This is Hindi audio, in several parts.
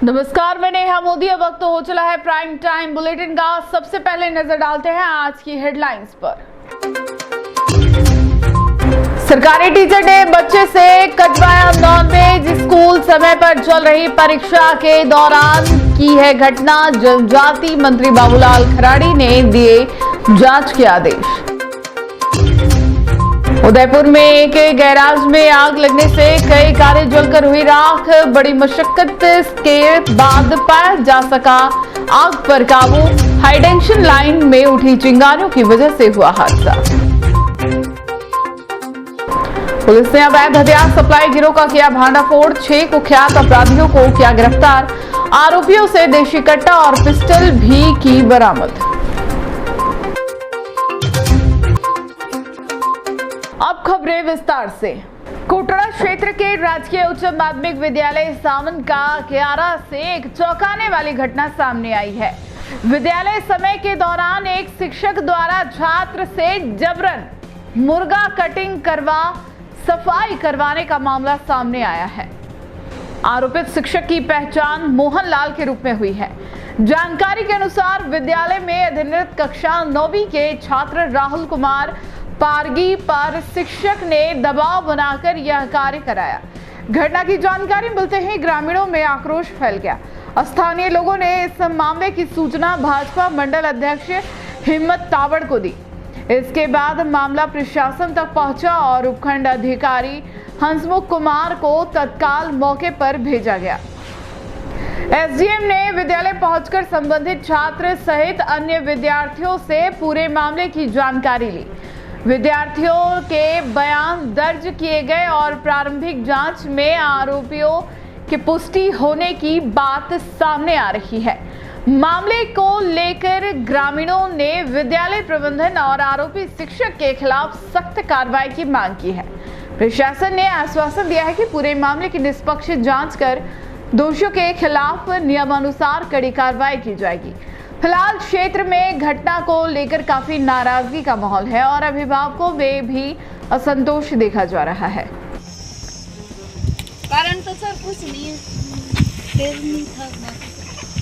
नमस्कार, मैं नेहा मोदी। अब वक्त हो चला है प्राइम टाइम बुलेटिन का। सबसे पहले नजर डालते हैं आज की हेडलाइंस पर। सरकारी टीचर ने बच्चे से कटवाया नॉनवेज। स्कूल समय पर चल रही परीक्षा के दौरान की है घटना। जनजाति मंत्री बाबूलाल खराड़ी ने दिए जांच के आदेश। उदयपुर में एक गैराज में आग लगने से कई कारें जलकर हुई राख। बड़ी मशक्कत के बाद पाया जा सका आग पर काबू। हाईटेंशन लाइन में उठी चिंगारियों की वजह से हुआ हादसा। पुलिस ने अवैध हथियार सप्लाई गिरोह का किया भांडाफोड़। 6 कुख्यात अपराधियों को किया गिरफ्तार। आरोपियों से देशी कट्टा और पिस्टल भी की बरामद। अब खबरें विस्तार से। कोटड़ा क्षेत्र के राजकीय उच्च माध्यमिक विद्यालय सावन का क्यारा से एक चौंकाने वाली घटना सामने आई है। विद्यालय समय के दौरान एक शिक्षक द्वारा छात्र से जबरन मुर्गा कटिंग करवा सफाई करवाने का मामला सामने आया है। आरोपित शिक्षक की पहचान मोहन लाल के रूप में हुई है। जानकारी के अनुसार विद्यालय में अध्ययनरत कक्षा 9वीं के छात्र राहुल कुमार पारगी पर शिक्षक ने दबाव बनाकर यह कार्य कराया। घटना की जानकारी मिलते ही ग्रामीणों में आक्रोश फैल गया। स्थानीय लोगों ने इस मामले की सूचना भाजपा मंडल अध्यक्ष हिम्मत तावड़ को दी। इसके बाद मामला प्रशासन तक पहुंचा और उपखंड अधिकारी हंसमुख कुमार को तत्काल मौके पर भेजा गया। एसडीएम ने विद्यालय पहुंचकर संबंधित छात्र सहित अन्य विद्यार्थियों से पूरे मामले की जानकारी ली। विद्यार्थियों के बयान दर्ज किए गए और प्रारंभिक जांच में आरोपियों की पुष्टि होने की बात सामने आ रही है। मामले को लेकर ग्रामीणों ने विद्यालय प्रबंधन और आरोपी शिक्षक के खिलाफ सख्त कार्रवाई की मांग की है। प्रशासन ने आश्वासन दिया है कि पूरे मामले की निष्पक्ष जांच कर दोषियों के खिलाफ नियमानुसार कड़ी कार्रवाई की जाएगी। फिलहाल क्षेत्र में घटना को लेकर काफी नाराजगी का माहौल है और अभिभावकों में भी असंतोष देखा जा रहा है। कारण तो सर कुछ नहीं है,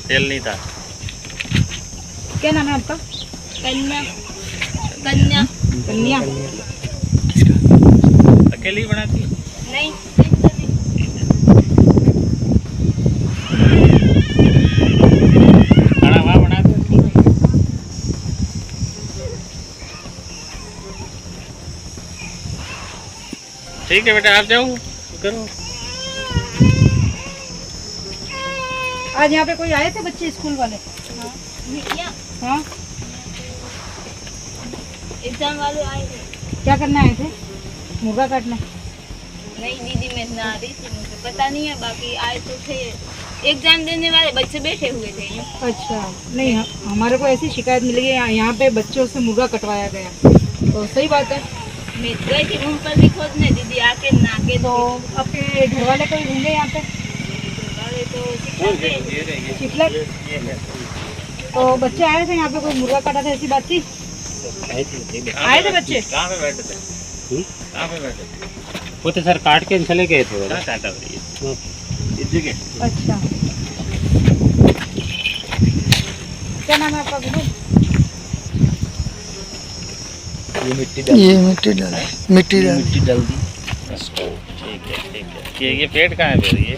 तेल नहीं था। क्या नाम है आपका? कन्या कन्या कन्या। अकेली बनाती? नहीं, ठीक है बेटा, आप जाओ करो। आज यहाँ पे कोई आए थे बच्चे स्कूल वाले? हाँ, एग्जाम वाले आए थे। क्या करने आए थे? मुर्गा काटने? नहीं दीदी, मैं ना आ रही थी, मुझे पता नहीं है। बाकी आए तो थे, एग्जाम देने वाले बच्चे बैठे हुए थे। अच्छा, नहीं हमारे को ऐसी शिकायत मिली है यहाँ पे बच्चों से मुर्गा कटवाया गया। तो सही बात है। मैं गई थी रूम पर भी खोजने, दीदी आके नाके तो आपके घर वाले कोई होंगे यहाँ पे? शिक्षक तो बच्चे आए थे यहाँ पे, कोई मुर्गा काटा था, ऐसी बात थी? आए थे बच्चे? कहाँ पे बैठे थे? कहाँ पे बैठे थे? वो तो सर काट के चले गए थे। काटा अच्छा, क्या नाम है आपका? गुरु? ये मिट्टी डाल दी। ठीक है। ये पेड़ कहाँ है फिर? ये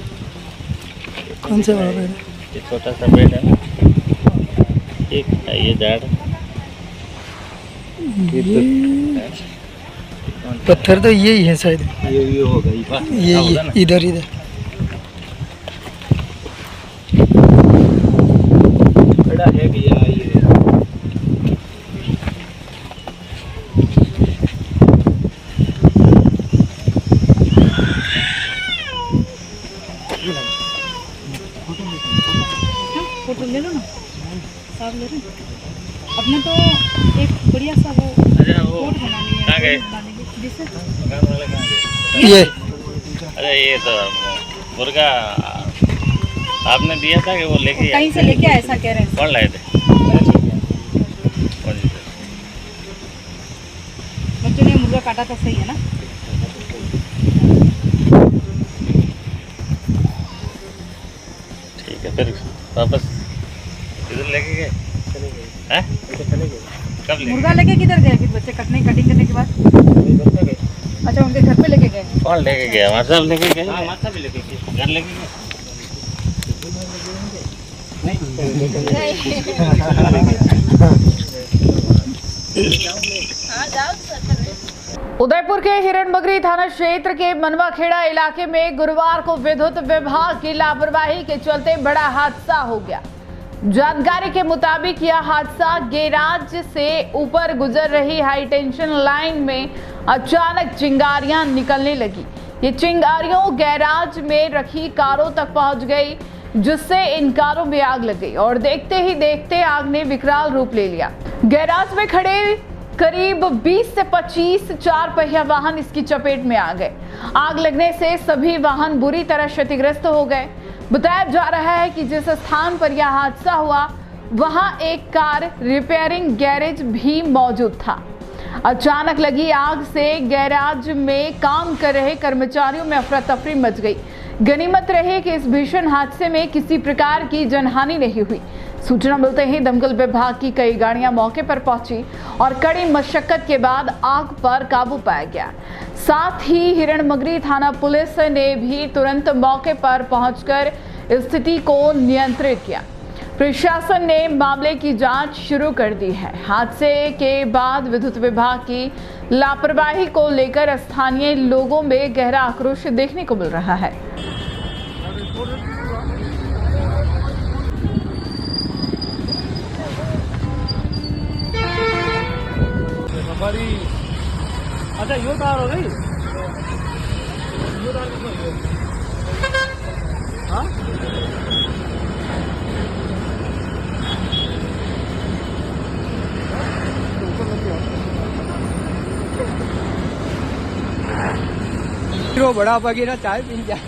कौन सा बड़ा पेड़? ये छोटा सा पेड़ है ना, एक है ये झाड़। पत्थर तो यही है शायद। ये होगा ये इधर खड़ा है कि ये फोटो ले लो ना, साहब ले लो। अपने तो एक बढ़िया सा वो कोट बनानी है। कहाँ गए? जिससे ये अरे ये तो मुर्गा आपने दिया था कि वो लेके कहीं से लेके आए, ऐसा कह रहे हैं। कौन लाए थे? बच्चों ने मुर्गा काटा था, सही है ना? ठीक है। फिर वापस इधर लेके गए हैं? कब लेके मुर्गा लेके किधर गए फिर बच्चे कटिंग करने के बाद? अच्छा उनके घर पे लेके गए। कौन लेके गया? हमारे साहब लेके गए, हमारे साहब लेके गए, घर लेके गए। हाँ जाओ सर। उदयपुर के हिरणमगरी थाना क्षेत्र के मनवाखेड़ा इलाके में गुरुवार को विद्युत विभाग की लापरवाही के चलते बड़ा हादसा हो गया। जानकारी के मुताबिक यह हादसा गैराज से ऊपर गुजर रही हाई टेंशन लाइन में अचानक चिंगारियां निकलने लगी। ये चिंगारियों गैराज में रखी कारों तक पहुंच गई, जिससे इन कारों में आग लग गई और देखते ही देखते आग ने विकराल रूप ले लिया। गैराज में खड़े करीब 20 से 25 चार पहिया वाहन इसकी चपेट में आ गए। आग लगने से सभी वाहन बुरी तरह क्षतिग्रस्त हो गए। बताया जा रहा है कि जिस स्थान पर यह हादसा हुआ वहां एक कार रिपेयरिंग गैरेज भी मौजूद था। अचानक लगी आग से गैराज में काम कर रहे कर्मचारियों में अफरा तफरी मच गई। गनीमत रही कि इस भीषण हादसे में किसी प्रकार की जनहानि नहीं हुई। सूचना मिलते ही दमकल विभाग की कई गाड़ियां मौके पर पहुंची और कड़ी मशक्कत के बाद आग पर काबू पाया गया। साथ ही हिरणमगरी थाना पुलिस ने भी तुरंत मौके पर पहुंचकर स्थिति को नियंत्रित किया। प्रशासन ने मामले की जांच शुरू कर दी है। हादसे के बाद विद्युत विभाग की लापरवाही को लेकर स्थानीय लोगों में गहरा आक्रोश देखने को मिल रहा है। अच्छा यो तार हो गई हाँ बड़ा वगैरह चाय पी जाए।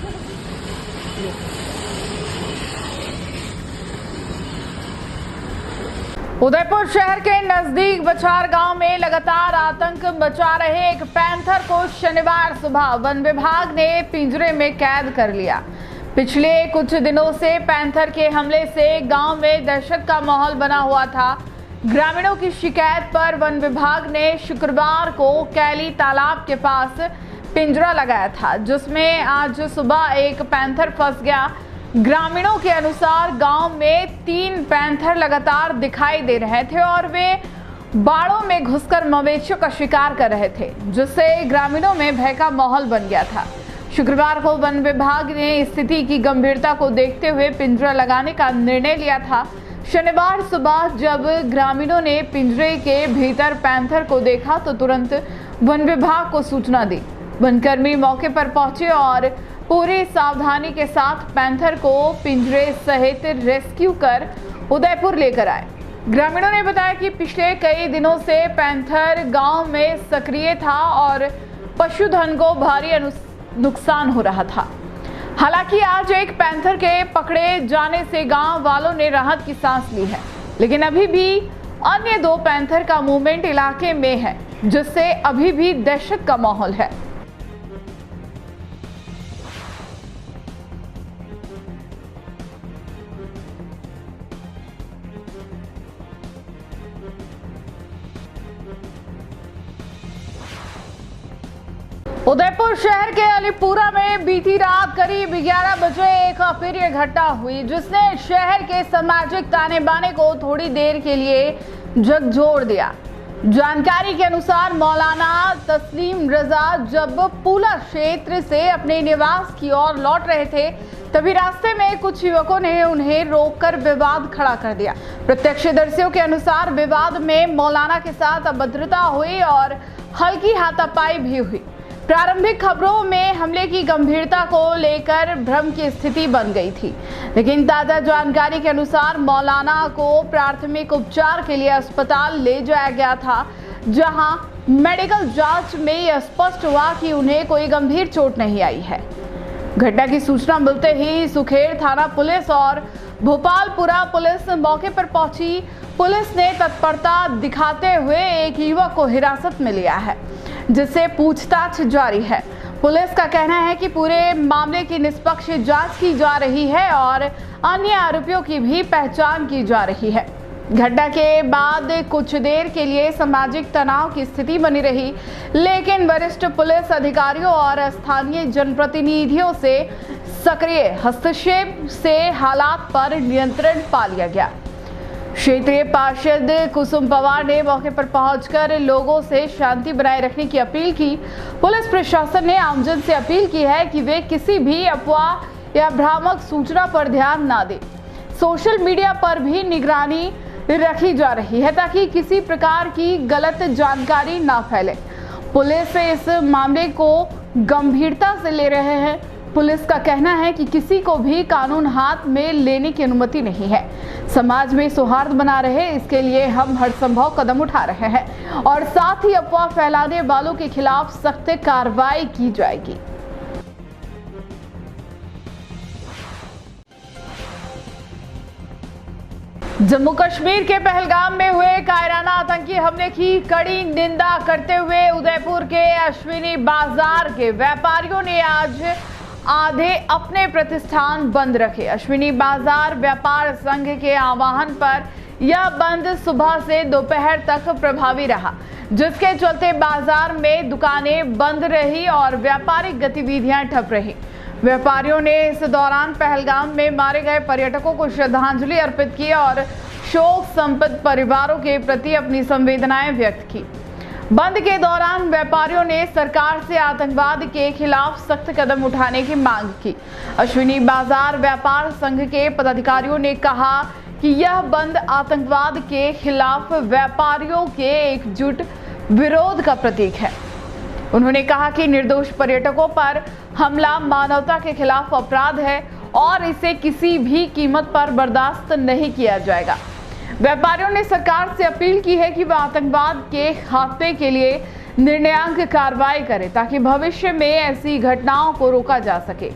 उदयपुर शहर के नजदीक बछार गांव में लगातार आतंक मचा रहे एक पैंथर को शनिवार सुबह वन विभाग ने पिंजरे में कैद कर लिया। पिछले कुछ दिनों से पैंथर के हमले से गांव में दहशत का माहौल बना हुआ था। ग्रामीणों की शिकायत पर वन विभाग ने शुक्रवार को कैली तालाब के पास पिंजरा लगाया था, जिसमें आज सुबह एक पैंथर फंस गया। ग्रामीणों के अनुसार गांव में 3 पैंथर लगातार दिखाई दे रहे थे और वे बाड़ों में घुसकर मवेशियों का शिकार कर रहे थे, जिससे ग्रामीणों में भय का माहौल बन गया था। शुक्रवार को वन विभाग ने स्थिति की गंभीरता को देखते हुए पिंजरा लगाने का निर्णय लिया था। शनिवार सुबह जब ग्रामीणों ने पिंजरे के भीतर पैंथर को देखा तो तुरंत वन विभाग को सूचना दी। वनकर्मी मौके पर पहुंचे और पूरी सावधानी के साथ पैंथर को पिंजरे सहित रेस्क्यू कर उदयपुर लेकर आए। ग्रामीणों ने बताया कि पिछले कई दिनों से पैंथर गांव में सक्रिय था और पशुधन को भारी नुकसान हो रहा था। हालांकि आज एक पैंथर के पकड़े जाने से गांव वालों ने राहत की सांस ली है, लेकिन अभी भी अन्य 2 पैंथर का मूवमेंट इलाके में है, जिससे अभी भी दहशत का माहौल है। उदयपुर शहर के अलीपुरा में बीती रात करीब 11 बजे एक अप्रिय घटना हुई, जिसने शहर के सामाजिक ताने बाने को थोड़ी देर के लिए झकझोर दिया। जानकारी के अनुसार मौलाना तस्लीम रजा जब पूला क्षेत्र से अपने निवास की ओर लौट रहे थे, तभी रास्ते में कुछ युवकों ने उन्हें रोककर विवाद खड़ा कर दिया। प्रत्यक्षदर्शियों के अनुसार विवाद में मौलाना के साथ अभद्रता हुई और हल्की हाथापाई भी हुई। प्रारंभिक खबरों में हमले की गंभीरता को लेकर भ्रम की स्थिति बन गई थी, लेकिन ताजा जानकारी के अनुसार मौलाना को प्राथमिक उपचार के लिए अस्पताल ले जाया गया था, जहां मेडिकल जांच में यह स्पष्ट हुआ कि उन्हें कोई गंभीर चोट नहीं आई है। घटना की सूचना मिलते ही सुखेड़ थाना पुलिस और भोपालपुरा पुलिस मौके पर पहुंची। पुलिस ने तत्परता दिखाते हुए एक युवक को हिरासत में लिया है, जिससे पूछताछ जारी है। पुलिस का कहना है कि पूरे मामले की निष्पक्ष जांच की जा रही है और अन्य आरोपियों की भी पहचान की जा रही है। घटना के बाद कुछ देर के लिए सामाजिक तनाव की स्थिति बनी रही, लेकिन वरिष्ठ पुलिस अधिकारियों और स्थानीय जनप्रतिनिधियों से सक्रिय हस्तक्षेप से हालात पर नियंत्रण पा लिया गया। क्षेत्रीय पार्षद कुसुम पवार ने मौके पर पहुंचकर लोगों से शांति बनाए रखने की अपील की। पुलिस प्रशासन ने आमजन से अपील की है कि वे किसी भी अफवाह या भ्रामक सूचना पर ध्यान ना दें। सोशल मीडिया पर भी निगरानी रखी जा रही है ताकि किसी प्रकार की गलत जानकारी ना फैले। पुलिस इस मामले को गंभीरता से ले रहे हैं। पुलिस का कहना है कि किसी को भी कानून हाथ में लेने की अनुमति नहीं है। समाज में सौहार्द बना रहे, इसके लिए हम हर संभव कदम उठा रहे हैं और साथ ही अफवाह फैलाने वालों के खिलाफ सख्त कार्रवाई की जाएगी। जम्मू कश्मीर के पहलगाम में हुए कायराना आतंकी हमले की कड़ी निंदा करते हुए उदयपुर के अश्विनी बाजार के व्यापारियों ने आज आधे अपने प्रतिष्ठान बंद रखे। अश्विनी बाजार व्यापार संघ के आह्वान पर यह बंद सुबह से दोपहर तक प्रभावी रहा, जिसके चलते बाजार में दुकानें बंद रही और व्यापारिक गतिविधियां ठप रही। व्यापारियों ने इस दौरान पहलगाम में मारे गए पर्यटकों को श्रद्धांजलि अर्पित की और शोक संतप्त परिवारों के प्रति अपनी संवेदनाएं व्यक्त की। बंद के दौरान व्यापारियों ने सरकार से आतंकवाद के खिलाफ सख्त कदम उठाने की मांग की। अश्विनी बाजार व्यापार संघ के पदाधिकारियों ने कहा कि यह बंद आतंकवाद के खिलाफ व्यापारियों के एकजुट विरोध का प्रतीक है। उन्होंने कहा कि निर्दोष पर्यटकों पर हमला मानवता के खिलाफ अपराध है और इसे किसी भी कीमत पर बर्दाश्त नहीं किया जाएगा। व्यापारियों ने सरकार से अपील की है कि वह आतंकवाद के खात्मे के लिए निर्णायक कार्रवाई करे ताकि भविष्य में ऐसी घटनाओं को रोका जा सके।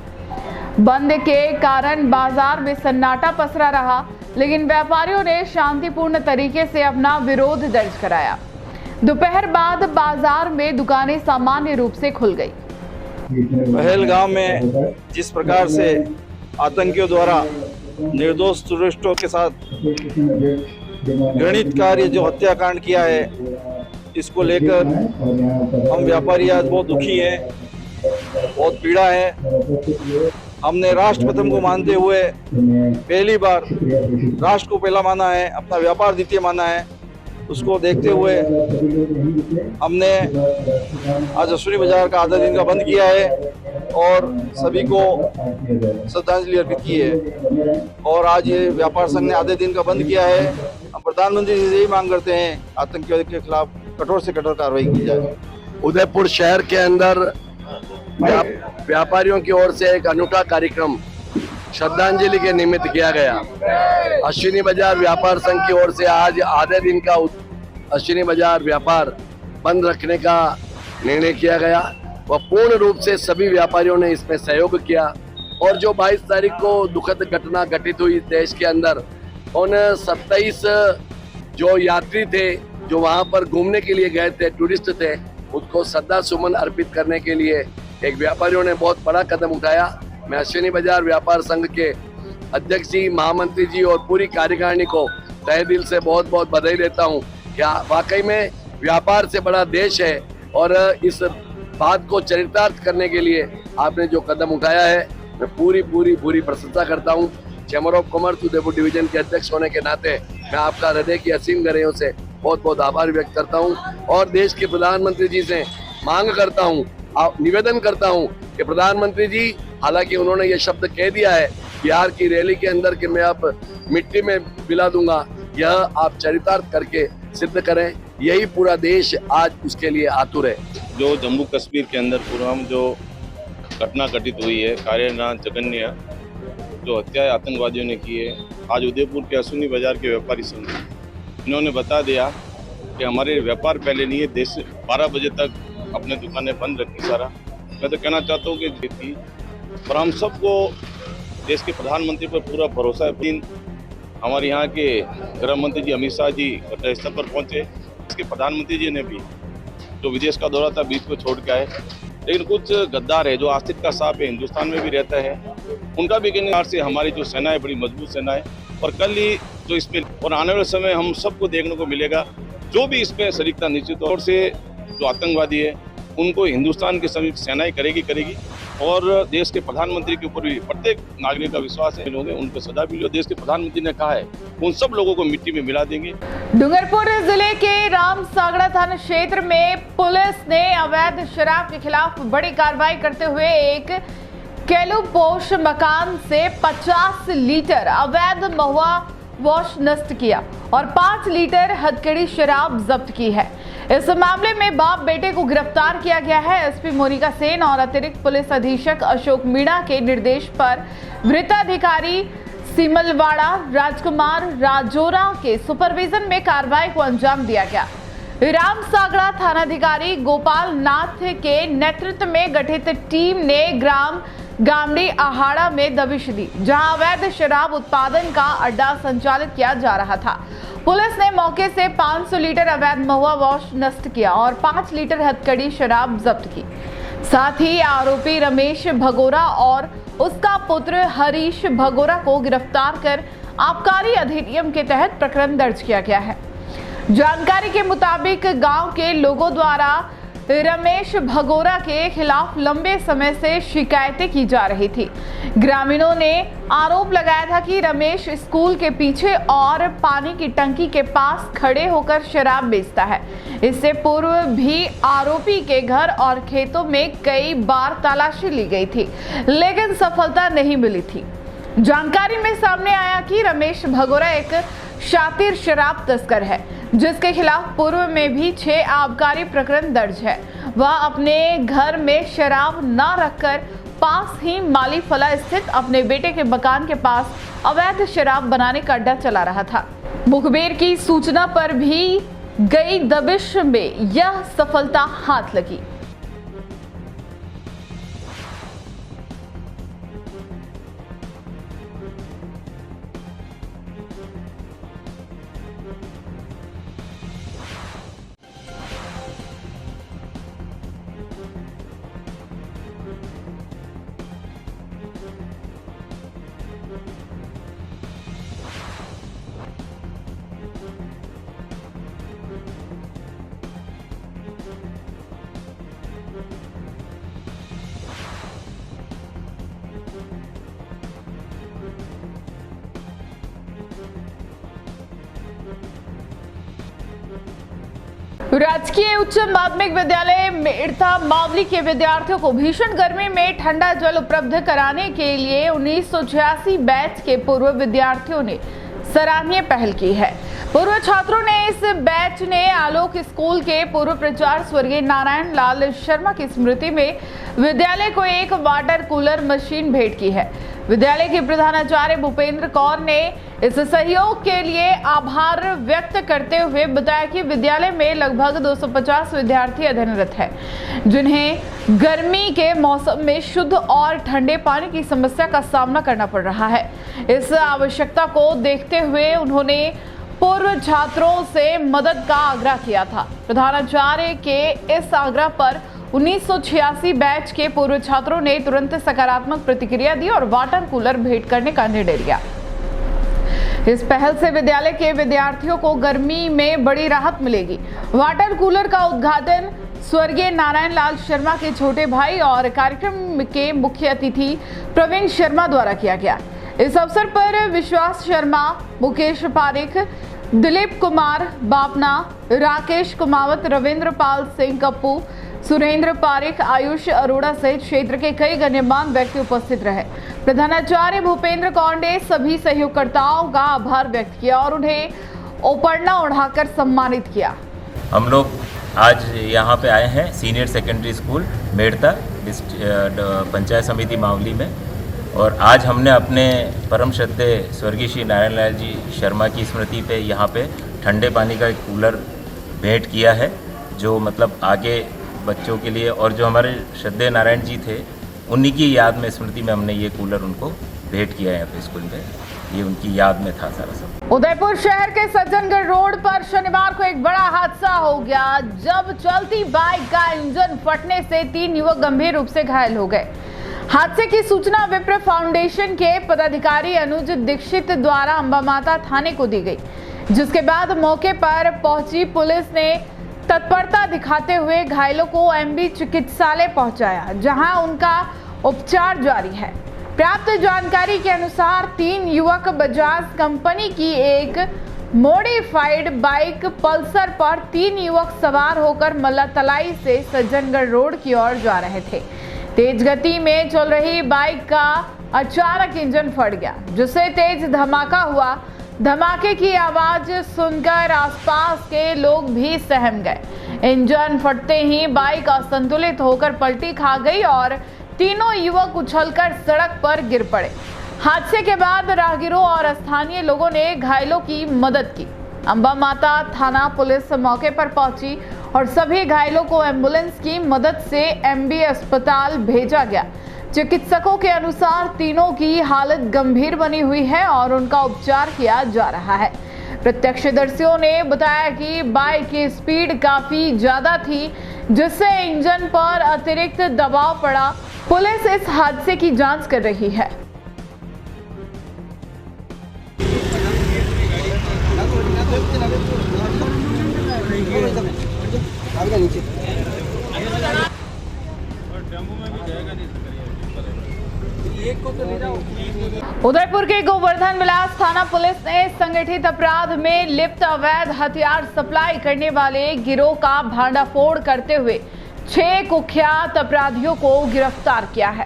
बंद के कारण बाजार में सन्नाटा पसरा रहा, लेकिन व्यापारियों ने शांतिपूर्ण तरीके से अपना विरोध दर्ज कराया। दोपहर बाद बाजार में दुकानें सामान्य रूप से खुल गई। पहलगाम में जिस प्रकार से आतंकियों द्वारा निर्दोष टूरिस्टों के साथ घृणित कार्य जो हत्याकांड किया है, इसको लेकर हम व्यापारी आज बहुत दुखी हैं, बहुत पीड़ा है। हमने राष्ट्र प्रथम को मानते हुए पहली बार राष्ट्र को पहला माना है, अपना व्यापार द्वितीय माना है। उसको देखते हुए हमने आज अश्विनी बाजार का आधा दिन का बंद किया है और सभी को श्रद्धांजलि अर्पित की है। और आज ये व्यापार संघ ने आधे दिन का बंद किया है। हम प्रधानमंत्री जी से यही मांग करते हैं आतंकवाद के खिलाफ कठोर से कठोर कार्रवाई की जाए। उदयपुर शहर के अंदर व्यापारियों की ओर से एक अनूठा कार्यक्रम श्रद्धांजलि के निमित्त किया गया। अश्विनी बाजार व्यापार संघ की ओर से आज आधे दिन का अश्विनी बाजार व्यापार बंद रखने का निर्णय किया गया। वह पूर्ण रूप से सभी व्यापारियों ने इसमें सहयोग किया और जो 22 तारीख को दुखद घटना घटित हुई देश के अंदर, उन 27 जो यात्री थे जो वहां पर घूमने के लिए गए थे, टूरिस्ट थे, उसको श्रद्धा सुमन अर्पित करने के लिए एक व्यापारियों ने बहुत बड़ा कदम उठाया। मैं अश्विनी बाजार व्यापार संघ के अध्यक्ष जी, महामंत्री जी और पूरी कार्यकारिणी को तहे दिल से बहुत बहुत बधाई देता हूं। क्या वाकई में व्यापार से बड़ा देश है और इस बात को चरितार्थ करने के लिए आपने जो कदम उठाया है, मैं पूरी प्रशंसा करता हूं। Chamber of commerce Udaipur division के अध्यक्ष होने के नाते मैं आपका हृदय की असीम गहराइयों से बहुत बहुत आभार व्यक्त करता हूं और देश के प्रधानमंत्री जी से मांग करता हूं, निवेदन करता हूं कि प्रधानमंत्री जी, हालांकि उन्होंने ये शब्द कह दिया है बिहार की रैली के अंदर कि मैं अब मिट्टी में मिला दूंगा, यह आप चरितार्थ करके सिद्ध करें। यही पूरा देश आज उसके लिए आतुर है। जो जम्मू कश्मीर के अंदर पुलवामा जो घटना घटित हुई है, कायराना जघन्य जो हत्या आतंकवादियों ने की है, आज उदयपुर के अश्विनी बाजार के व्यापारी संघ इन्होंने बता दिया कि हमारे व्यापार पहले नहीं है, देश 12 बजे तक अपने दुकानें बंद रखी सारा। मैं तो कहना चाहता हूँ कि पर हम सबको देश के प्रधानमंत्री पर पूरा भरोसा है। हमारे यहाँ के गृह मंत्री जी अमित शाह जी घटनास्थल पर पहुँचे। इसके प्रधानमंत्री जी ने भी जो विदेश का दौरा था बीच में छोड़ के आए, लेकिन कुछ गद्दार है जो आस्तिक का सांप है, हिंदुस्तान में भी रहता है, उनका भी कहने से हमारी जो सेना है बड़ी मजबूत सेना है। और कल ही जो इसमें और आने वाले समय हम सबको देखने को मिलेगा, जो भी इसमें शरीकता निश्चित तौर से जो आतंकवादी है उनको हिंदुस्तान की सभी सेनाएं करेगी और देश के प्रधानमंत्री के ऊपर भी प्रत्येक नागरिक का विश्वास है, लोग उनको सदा भी देश के प्रधानमंत्री ने कहा है उन सब लोगों को मिट्टी में मिला देंगे। डूंगरपुर जिले के रामसागड़ा थाना क्षेत्र में पुलिस ने अवैध शराब के खिलाफ बड़ी कार्रवाई करते हुए एक केलुपोश मकान से 50 लीटर अवैध महुआ वॉश नष्ट किया और 5 लीटर हथकड़ी शराब जब्त की है। इस मामले में बाप बेटे को गिरफ्तार किया गया है। एसपी मोनिका सेन और अतिरिक्त पुलिस अधीक्षक अशोक मीणा के निर्देश पर वृत्ताधिकारी सिमलवाड़ा राजकुमार राजोरा के सुपरविजन में कार्रवाई को अंजाम दिया गया। रामसागड़ा थानाधिकारी गोपाल नाथ के नेतृत्व में गठित टीम ने ग्राम गामड़ी आहाड़ा में दबिश दी, जहां अवैध शराब उत्पादन का अड्डा संचालित किया जा रहा था। पुलिस ने मौके से 500 लीटर अवैध महुआ वॉश नष्ट किया और 5 लीटर हथकड़ी शराब जब्त की। साथ ही आरोपी रमेश भगोरा और उसका पुत्र हरीश भगोरा को गिरफ्तार कर आबकारी अधिनियम के तहत प्रकरण दर्ज किया गया है। जानकारी के मुताबिक गांव के लोगों द्वारा रमेश भगोरा के खिलाफ लंबे समय से शिकायतें की जा रही थी। ग्रामीणों ने आरोप लगाया था कि रमेश स्कूल के पीछे और पानी की टंकी के पास खड़े होकर शराब बेचता है। इससे पूर्व भी आरोपी के घर और खेतों में कई बार तलाशी ली गई थी, लेकिन सफलता नहीं मिली थी। जानकारी में सामने आया कि रमेश भगोरा एक शातिर शराब तस्कर है, जिसके खिलाफ पूर्व में भी 6 आबकारी प्रकरण दर्ज है। वह अपने घर में शराब न रखकर पास ही माली फला स्थित अपने बेटे के मकान के पास अवैध शराब बनाने का अड्डा चला रहा था। मुखबिर की सूचना पर भी गई दबिश में यह सफलता हाथ लगी। राजकीय उच्च माध्यमिक विद्यालय मेड़ता मावली के विद्यार्थियों को भीषण गर्मी में ठंडा जल उपलब्ध कराने के लिए 1986 बैच के पूर्व विद्यार्थियों ने सराहनीय पहल की है। पूर्व छात्रों ने इस बैच ने आलोक स्कूल के पूर्व प्राचार्य स्वर्गीय नारायण लाल शर्मा की स्मृति में विद्यालय को एक वाटर कूलर मशीन भेंट की है। विद्यालय के प्रधानाचार्य भूपेंद्र कौर ने इस सहयोग के लिए आभार व्यक्त करते हुए बताया कि विद्यालय में लगभग 250 विद्यार्थी अध्ययनरत हैं, जिन्हें गर्मी के मौसम में शुद्ध और ठंडे पानी की समस्या का सामना करना पड़ रहा है। इस आवश्यकता को देखते हुए उन्होंने पूर्व छात्रों से मदद का आग्रह किया था। प्रधानाचार्य के इस आग्रह पर 1986 बैच के पूर्व छात्रों ने तुरंत सकारात्मक प्रतिक्रिया दी और वाटर कूलर भेंट करने का निर्णय लिया। इस पहल से विद्यालय के विद्यार्थियों को गर्मी में बड़ी राहत मिलेगी। वाटर कूलर का उद्घाटन स्वर्गीय नारायण लाल शर्मा के छोटे भाई और कार्यक्रम के मुख्य अतिथि प्रवीण शर्मा द्वारा किया गया। इस अवसर पर विश्वास शर्मा, मुकेश पारिक, दिलीप कुमार बापना, राकेश कुमावत, रविंद्र पाल सिंह कप्पू, सुरेंद्र पारिक, आयुष अरोड़ा सहित क्षेत्र के कई गण्यमान्य व्यक्ति उपस्थित रहे। प्रधानाचार्य भूपेंद्र कौर ने सभी सहयोगकर्ताओं का आभार व्यक्त किया और उन्हें उपरना उड़ाकर सम्मानित किया। हम लोग आज यहाँ पे आए हैं senior secondary school Merta panchayat समिति मावली में, और आज हमने अपने परम श्रद्धेय स्वर्गीय श्री नारायण लाल जी शर्मा की स्मृति पे यहाँ पे ठंडे पानी का एक कूलर भेंट किया है, जो मतलब आगे बच्चों के लिए, और जो हमारे श्रद्धेय नारायण जी थे उन्हीं की याद में स्मृति में हमने ये कूलर उनको भेंट किया है यहाँ पे स्कूल में। ये उनकी याद में था सारा सब। उदयपुर शहर के सज्जनगढ़ रोड पर शनिवार को एक बड़ा हादसा हो गया, जब चलती बाइक का इंजन फटने से 3 युवक गंभीर रूप से घायल हो गए। हादसे की सूचना विप्र फाउंडेशन के पदाधिकारी अनुज दीक्षित द्वारा अंबा माता थाने को दी गई, जिसके बाद मौके पर पहुंची पुलिस ने तत्परता दिखाते हुए घायलों को एमबी चिकित्सालय पहुंचाया, जहां उनका उपचार जारी है। प्राप्त जानकारी के अनुसार 3 युवक बजाज कंपनी की एक मॉडिफाइड बाइक पल्सर पर 3 युवक सवार होकर मल्लातलाई से सज्जनगढ़ रोड की ओर जा रहे थे। तेज गति में चल रही बाइक का अचानक इंजन फट गया, जिससे तेज धमाका हुआ। धमाके की आवाज सुनकर आसपास के लोग भी सहम गए। इंजन फटते ही बाइक असंतुलित होकर पलटी खा गई और तीनों युवक उछलकर सड़क पर गिर पड़े। हादसे के बाद राहगीरों और स्थानीय लोगों ने घायलों की मदद की। अंबा माता थाना पुलिस मौके पर पहुंची और सभी घायलों को एम्बुलेंस की मदद से एमबी अस्पताल भेजा गया। चिकित्सकों के अनुसार तीनों की हालत गंभीर बनी हुई है और उनका उपचार किया जा रहा है। प्रत्यक्षदर्शियों ने बताया कि बाइक की स्पीड काफी ज्यादा थी, जिससे इंजन पर अतिरिक्त दबाव पड़ा। पुलिस इस हादसे की जांच कर रही है। उदयपुर के गोवर्धन विलास थाना पुलिस ने संगठित अपराध में लिप्त अवैध हथियार सप्लाई करने वाले गिरोह का भांडाफोड़ करते हुए 6 कुख्यात अपराधियों को गिरफ्तार किया है।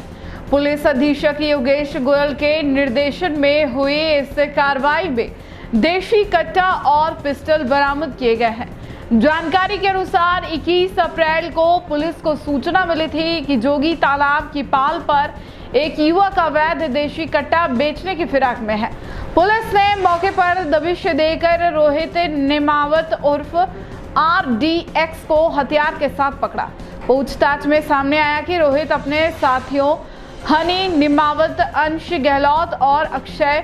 पुलिस अधीक्षक योगेश गोयल के निर्देशन में हुई इस कार्रवाई में देशी कट्टा और पिस्टल बरामद किए गए हैं। जानकारी के अनुसार 21 अप्रैल को पुलिस को सूचना मिली थी कि जोगी तालाब की पाल पर एक युवक अवैध देशी कट्टा बेचने की फिराक में है। पुलिस ने मौके पर दबिश देकर रोहित निमावत उर्फ RDX को हथियार के साथ पकड़ा। पूछताछ में सामने आया कि रोहित अपने साथियों हनी निमावत, अंश गहलोत और अक्षय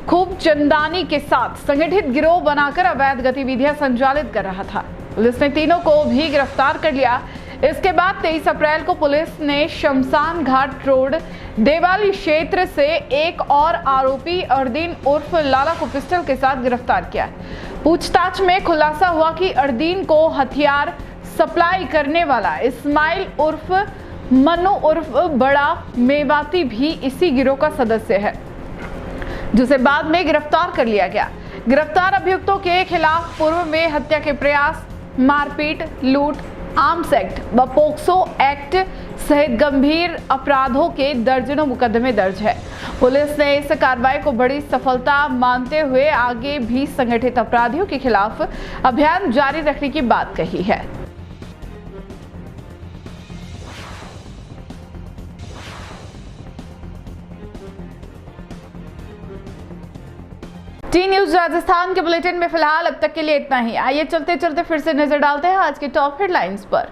खूब चंदानी के साथ संगठित गिरोह बनाकर अवैध गतिविधियां संचालित कर रहा था। पुलिस ने तीनों को भी गिरफ्तार कर लिया। इसके बाद 23 अप्रैल को पुलिस ने शमशान घाट रोड देवाली क्षेत्र से एक और आरोपी अर्दीन उर्फ लाला को पिस्टल के साथ गिरफ्तार किया। पूछताछ में खुलासा हुआ कि अर्दीन को हथियार सप्लाई करने वाला इस्माइल उर्फ मनु उर्फ बड़ा मेवाती भी इसी गिरोह का सदस्य है, जिसे बाद में गिरफ्तार कर लिया गया। गिरफ्तार अभियुक्तों के खिलाफ पूर्व में हत्या के प्रयास, मारपीट, लूट, आर्म्स एक्ट व पोक्सो एक्ट सहित गंभीर अपराधों के दर्जनों मुकदमे दर्ज है। पुलिस ने इस कार्रवाई को बड़ी सफलता मानते हुए आगे भी संगठित अपराधियों के खिलाफ अभियान जारी रखने की बात कही है। टी न्यूज राजस्थान के बुलेटिन में फिलहाल अब तक के लिए इतना ही। आइए चलते चलते फिर से नजर डालते हैं आज के टॉप हेडलाइंस पर।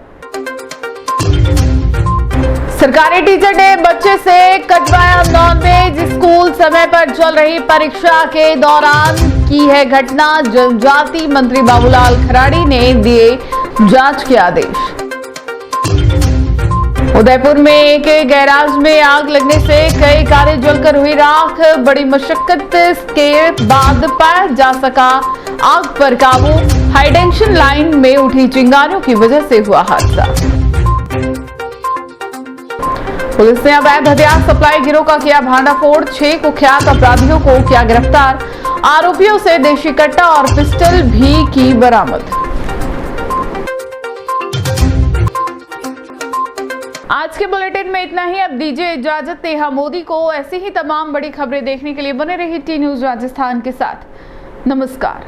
सरकारी टीचर ने बच्चे से कटवाया नॉनवेज। स्कूल समय पर चल रही परीक्षा के दौरान की है घटना। जनजाति मंत्री बाबूलाल खराड़ी ने दिए जांच के आदेश। उदयपुर में एक गैराज में आग लगने से कई कारें जलकर हुई राख। बड़ी मशक्कत के बाद पाया जा सका आग पर काबू। हाईटेंशन लाइन में उठी चिंगारियों की वजह से हुआ हादसा। पुलिस ने अवैध हथियार सप्लाई गिरोह का किया भांडाफोड़। 6 कुख्यात अपराधियों को किया गिरफ्तार। आरोपियों से देशी कट्टा और पिस्टल भी की बरामद। आज के बुलेटिन में इतना ही। अब दीजिए इजाजत। नेहा मोदी को ऐसी ही तमाम बड़ी खबरें देखने के लिए बने रहिए टी न्यूज राजस्थान के साथ। नमस्कार।